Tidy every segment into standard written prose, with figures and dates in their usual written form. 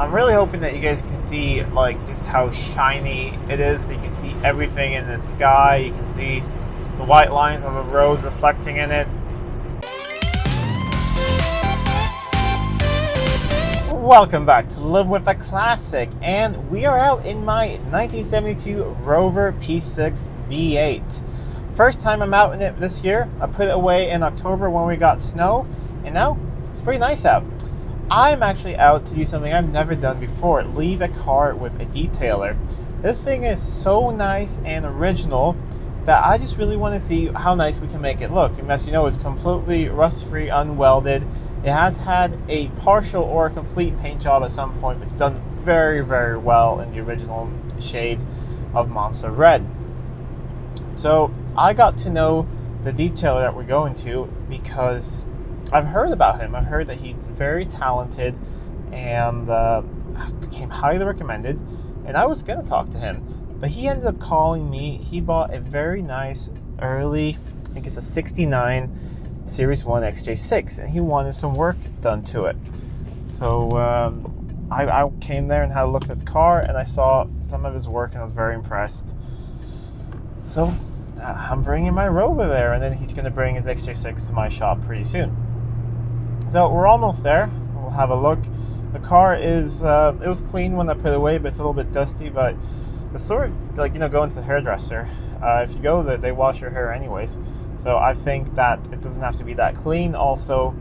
I'm really hoping that you guys can see like just how shiny it is. So you can see everything in the sky. You can see the white lines on the road reflecting in it. Welcome back to Live with a Classic, and we are out in my 1972 Rover P6 V8. First time I'm out in it this year. I put it away in October when we got snow, and now it's pretty nice out. I'm actually out to do something I've never done before, leave a car with a detailer. This thing is so nice and original that I just really want to see how nice we can make it look. And as you know, it's completely rust-free, unwelded. It has had a partial or a complete paint job at some point, but it's done very, very well in the original shade of Monster Red. So I got to know the detailer that we're going to because I've heard about him. I've heard that he's very talented and became highly recommended. And I was going to talk to him, but he ended up calling me. He bought a very nice early, I think it's a 69 Series 1 XJ6, and he wanted some work done to it. So I came there and had a look at the car, and I saw some of his work, and I was very impressed. So I'm bringing my Rover there, and then he's going to bring his XJ6 to my shop pretty soon. So we're almost there. We'll have a look. The car is, it was clean when I put it away, but it's a little bit dusty, but it's sort of like, you know, going to the hairdresser. If you go there, they wash your hair anyways. So I think that it doesn't have to be that clean. Also,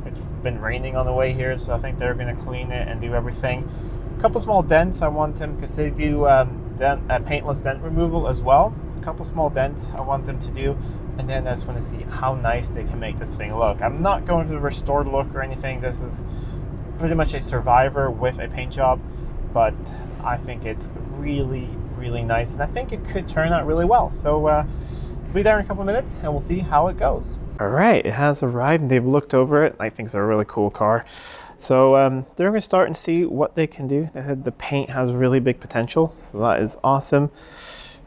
it's been raining on the way here, so I think they're going to clean it and do everything. A couple small dents I want them, because they do paintless dent removal as well. A couple small dents I want them to do, and then I just want to see how nice they can make this thing look. I'm not going for the restored look or anything. This is pretty much a survivor with a paint job, but I think it's really, really nice, and I think it could turn out really well. So we'll be there in a couple of minutes, and we'll see how it goes. All right, it has arrived, and they've looked over it. I think it's a really cool car. So they're going to start and see what they can do. They said the paint has really big potential, so that is awesome.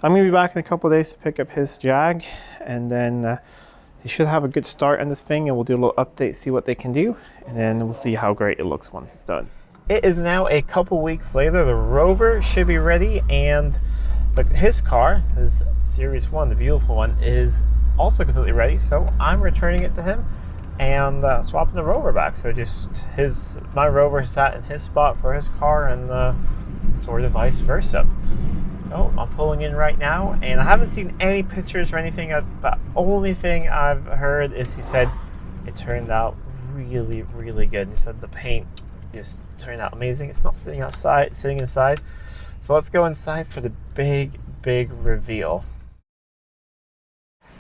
I'm going to be back in a couple of days to pick up his Jag, and then he should have a good start on this thing, and we'll do a little update, see what they can do, and then we'll see how great it looks once it's done. It is now a couple weeks later. The Rover should be ready, and his car, his Series 1, the beautiful one, is also completely ready. So I'm returning it to him and swapping the Rover back. So just my Rover sat in his spot for his car, and sort of vice versa. So I'm pulling in right now, and I haven't seen any pictures or anything. The only thing I've heard is he said it turned out really, really good. He said the paint just turned out amazing. It's not sitting outside, sitting inside. So let's go inside for the big, big reveal.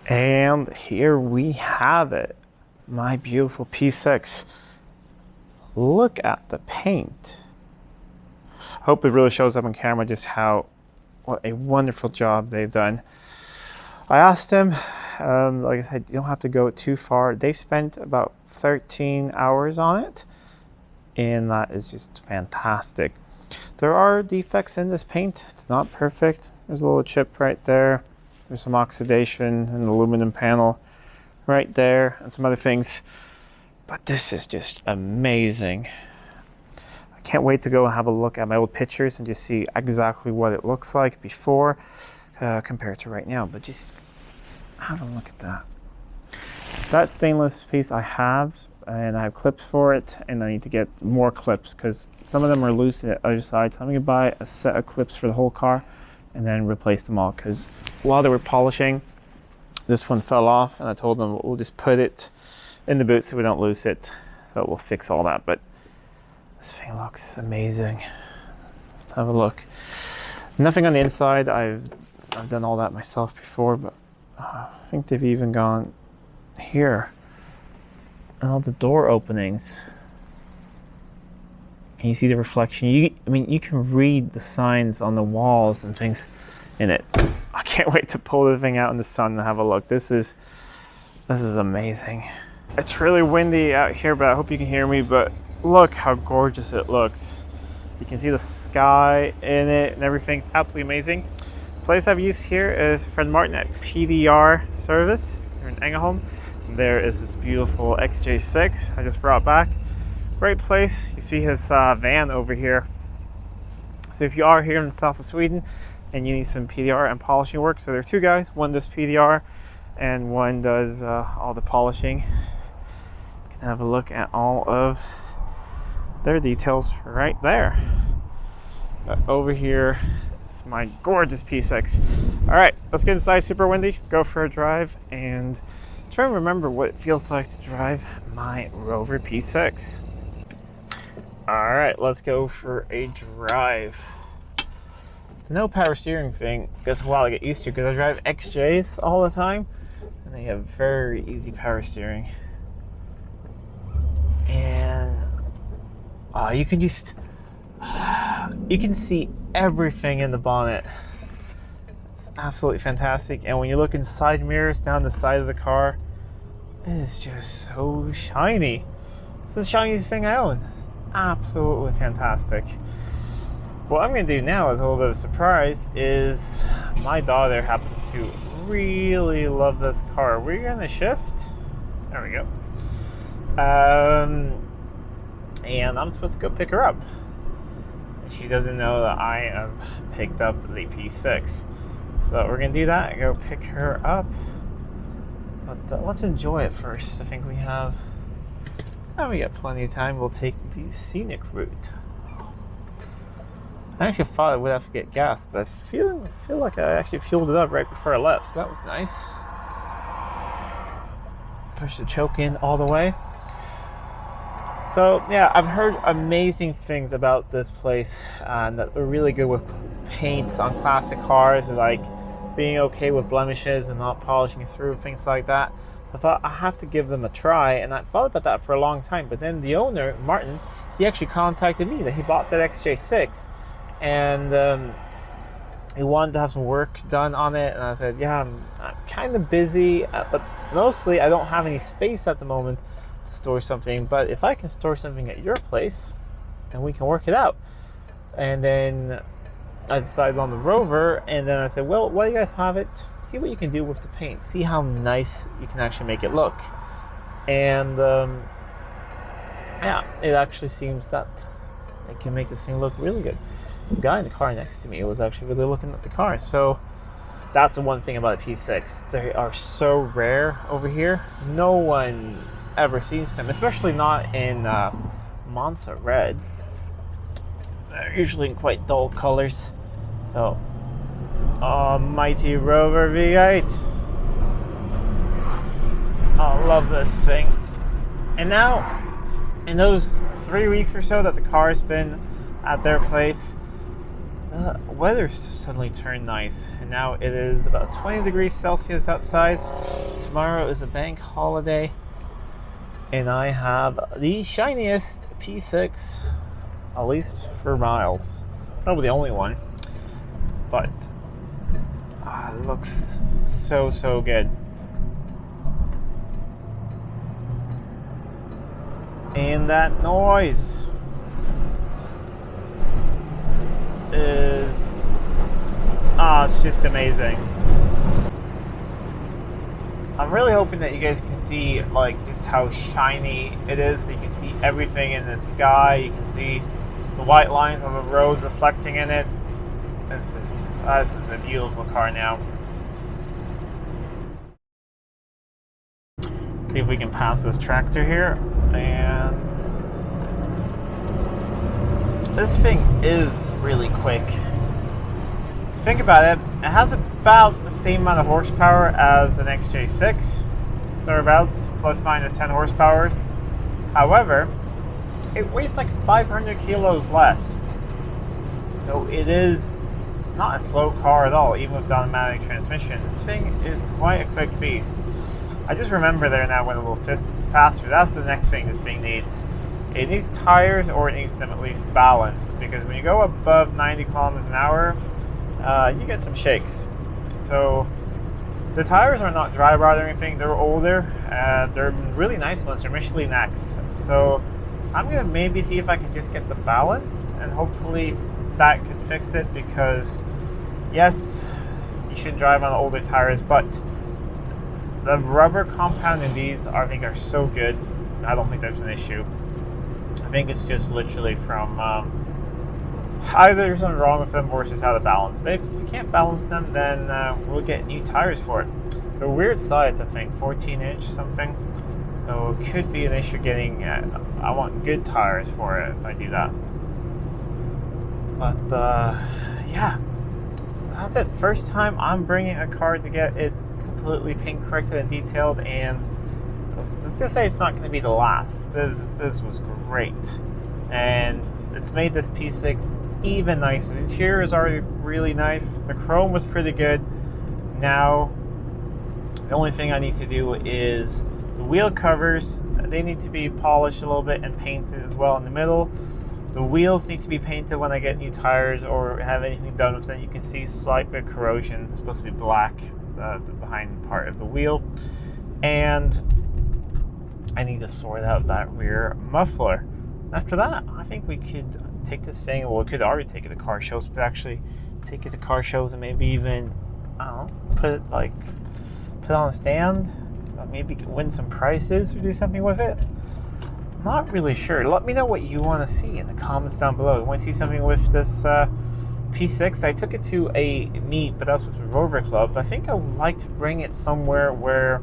And here we have it. My beautiful P6. Look at the paint. Hope it really shows up on camera just what a wonderful job they've done. I asked him, like I said, you don't have to go too far. They spent about 13 hours on it, and that is just fantastic. There are defects in this paint. It's not perfect. There's a little chip right there. There's some oxidation in the aluminum panel right there, and some other things. But this is just amazing. I can't wait to go and have a look at my old pictures and just see exactly what it looks like before compared to right now. But just have a look at that. That stainless piece I have, and I have clips for it, and I need to get more clips because some of them are loose at the other side. So I'm going to buy a set of clips for the whole car and then replace them all, because while they were polishing, this one fell off, and I told them we'll just put it in the boot so we don't lose it. So we'll fix all that. But this thing looks amazing. Let's have a look. Nothing on the inside. I've done all that myself before, but I think they've even gone here. All the door openings. Can you see the reflection? I mean, you can read the signs on the walls and things in it. I can't wait to pull the thing out in the sun and have a look. This is amazing. It's really windy out here, but I hope you can hear me. But look how gorgeous it looks. You can see the sky in it and everything. Absolutely amazing. The place I've used here is friend Martin at PDR Service here in Ängelholm. There is this beautiful XJ6 I just brought back. great place. You see his van over here. So if you are here in the south of Sweden and you need some PDR and polishing work, so there are two guys, one does PDR and one does all the polishing. You can have a look at all of their details right there. But over here is my gorgeous P6. All right, let's get inside. Super windy, go for a drive and try and remember what it feels like to drive my Rover P6. All right, let's go for a drive. The no power steering thing gets a while to get used to because I drive XJs all the time and they have very easy power steering. And you can see everything in the bonnet. It's absolutely fantastic. And when you look in side mirrors down the side of the car, it is just so shiny. It's the shiniest thing I own. It's absolutely fantastic. What I'm going to do now is a little bit of a surprise. Is my daughter happens to really love this car. We're going to shift. There we go. And I'm supposed to go pick her up. She doesn't know that I have picked up the P6. So we're going to do that and go pick her up. But let's enjoy it first. I think we got plenty of time. We'll take the scenic route. I actually thought I would have to get gas, but I feel like I actually fueled it up right before I left, so that was nice. Push the choke in all the way. So yeah, I've heard amazing things about this place, and that they're really good with paints on classic cars, like being okay with blemishes and not polishing through, things like that. So I thought I have to give them a try, and I thought about that for a long time. But then the owner, Martin, he actually contacted me that he bought that XJ6, and he wanted to have some work done on it. And I said, yeah, I'm kind of busy, but mostly I don't have any space at the moment to store something. But if I can store something at your place, then we can work it out. And then I decided on the Rover, and then I said, well, while you guys have it, see what you can do with the paint. See how nice you can actually make it look. And yeah, it actually seems that I can make this thing look really good. The guy in the car next to me was actually really looking at the car. So that's the one thing about a P6. They are so rare over here. No one ever sees them, especially not in Monza Red. They're usually in quite dull colors. So, mighty Rover V8. I love this thing. And now, in those 3 weeks or so that the car's been at their place, the weather's suddenly turned nice. And now it is about 20 degrees Celsius outside. Tomorrow is a bank holiday. And I have the shiniest P6, at least for miles. Probably the only one. But it looks so good. And that noise is it's just amazing. I'm really hoping that you guys can see like just how shiny it is. So you can see everything in the sky. You can see the white lines on the road reflecting in it. This is a beautiful car now. Let's see if we can pass this tractor here. And this thing is really quick. Think about it. It has about the same amount of horsepower as an XJ6, thereabouts, plus minus 10 horsepower. However, it weighs like 500 kilos less. So it's not a slow car at all, even with the automatic transmission. This thing is quite a quick beast. I just remember there now went a little faster. That's the next thing this thing needs. It needs tires, or it needs them at least balanced, because when you go above 90 kilometers an hour, you get some shakes. So the tires are not dry rot or anything. They're older. They're really nice ones. They're Michelin X. So I'm gonna maybe see if I can just get them balanced, and hopefully that could fix it. Because yes, you should drive on older tires, but the rubber compound in these I think are so good. I don't think there's an issue. think it's just literally from either there's something wrong with them or it's just out of balance. But if you can't balance them, then we'll get new tires for it. They're a weird size, I think, 14-inch something. So it could be an issue getting, I want good tires for it if I do that. But yeah, that's it. First time I'm bringing a car to get it completely paint corrected and detailed, and let's just say it's not going to be the last. This was great, and it's made this P6 even nicer. The interior is already really nice. The chrome was pretty good. Now the only thing I need to do is the wheel covers. They need to be polished a little bit and painted as well in the middle. The wheels need to be painted when I get new tires or have anything done with them. You can see slight bit of corrosion. It's supposed to be black, the behind part of the wheel. And I need to sort out that rear muffler. After that, I think we could take this thing, well, we could already take it to car shows, but actually take it to car shows and maybe even, I don't know, put it on a stand, maybe win some prizes or do something with it. Not really sure. Let me know what you want to see in the comments down below. You want to see something with this P6? I took it to a meet, but that was with Rover Club. I think I would like to bring it somewhere where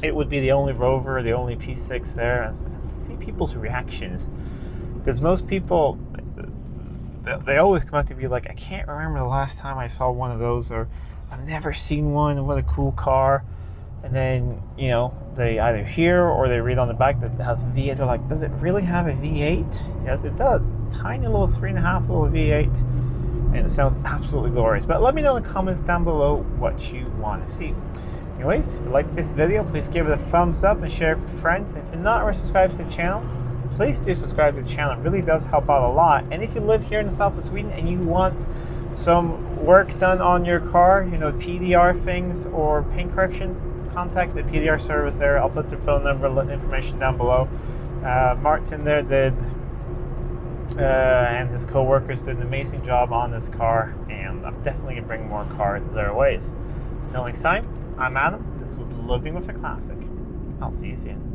it would be the only Rover, the only P6 there, and see people's reactions. Because most people, they always come up to be like, I can't remember the last time I saw one of those, or I've never seen one, what a cool car. And then, you know, they either hear or they read on the back that it has a V8. They're like, does it really have a V8? Yes, it does. It's a tiny little 3.5 little V8. And it sounds absolutely glorious. But let me know in the comments down below what you want to see. Anyways, if you like this video, please give it a thumbs up and share it with friends. If you're not already subscribed to the channel, please do subscribe to the channel. It really does help out a lot. And if you live here in the south of Sweden and you want some work done on your car, you know, PDR things or paint correction, contact the PDR service there. I'll put their phone number and information down below. Martin there did, and his co-workers did an amazing job on this car, and I'm definitely going to bring more cars their ways. Until next time, I'm Adam. This was Living with a Classic. I'll see you soon.